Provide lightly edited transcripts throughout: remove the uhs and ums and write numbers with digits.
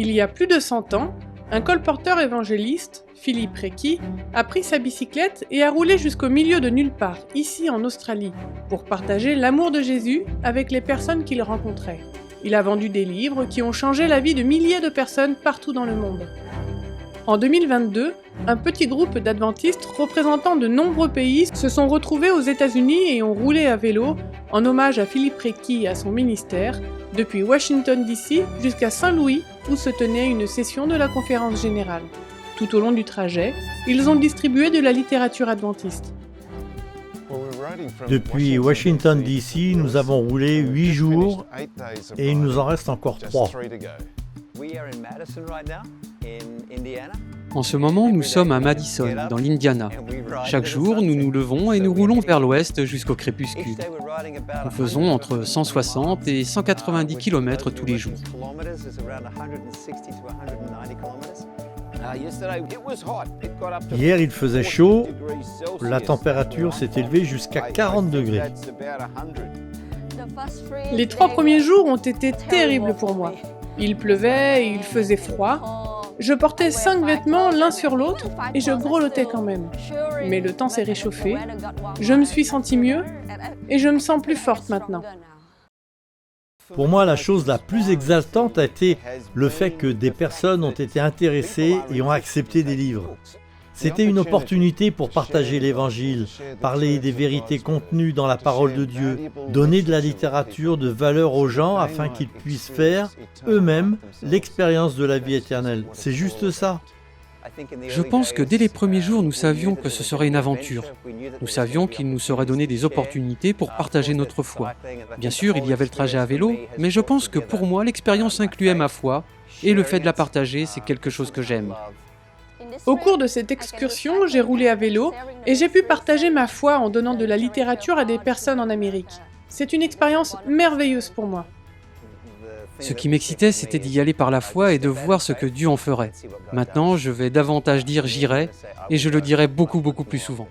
Il y a plus de 100 ans, un colporteur évangéliste, Philip Reiki, a pris sa bicyclette et a roulé jusqu'au milieu de nulle part, ici en Australie, pour partager l'amour de Jésus avec les personnes qu'il rencontrait. Il a vendu des livres qui ont changé la vie de milliers de personnes partout dans le monde. En 2022, un petit groupe d'adventistes représentant de nombreux pays se sont retrouvés aux États-Unis et ont roulé à vélo en hommage à Philip Reiki et à son ministère, depuis Washington DC jusqu'à Saint-Louis où se tenait une session de la conférence générale. Tout au long du trajet, ils ont distribué de la littérature adventiste. Depuis Washington DC, nous avons roulé 8 jours et il nous en reste encore 3. En ce moment, nous sommes à Madison, dans l'Indiana. Chaque jour, nous nous levons et nous roulons vers l'ouest jusqu'au crépuscule. Nous faisons entre 160 et 190 km tous les jours. Hier, il faisait chaud, la température s'est élevée jusqu'à 40 degrés. Les 3 premiers jours ont été terribles pour moi. Il pleuvait et il faisait froid. Je portais 5 vêtements l'un sur l'autre et je grelottais quand même. Mais le temps s'est réchauffé, je me suis sentie mieux et je me sens plus forte maintenant. Pour moi, la chose la plus exaltante a été le fait que des personnes ont été intéressées et ont accepté des livres. C'était une opportunité pour partager l'Évangile, parler des vérités contenues dans la parole de Dieu, donner de la littérature de valeur aux gens afin qu'ils puissent faire eux-mêmes l'expérience de la vie éternelle. C'est juste ça. Je pense que dès les premiers jours, nous savions que ce serait une aventure. Nous savions qu'il nous serait donné des opportunités pour partager notre foi. Bien sûr, il y avait le trajet à vélo, mais je pense que pour moi, l'expérience incluait ma foi, et le fait de la partager, c'est quelque chose que j'aime. Au cours de cette excursion, j'ai roulé à vélo et j'ai pu partager ma foi en donnant de la littérature à des personnes en Amérique. C'est une expérience merveilleuse pour moi. Ce qui m'excitait, c'était d'y aller par la foi et de voir ce que Dieu en ferait. Maintenant, je vais davantage dire j'irai, et je le dirai beaucoup plus souvent.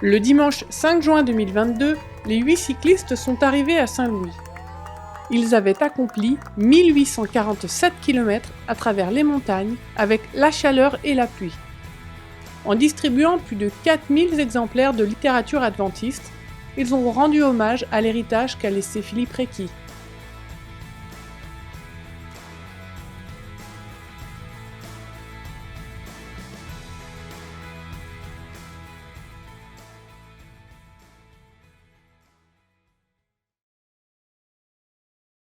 Le dimanche 5 juin 2022, les 8 cyclistes sont arrivés à Saint-Louis. Ils avaient accompli 1847 km à travers les montagnes avec la chaleur et la pluie. En distribuant plus de 4000 exemplaires de littérature adventiste, ils ont rendu hommage à l'héritage qu'a laissé Philip Reiki.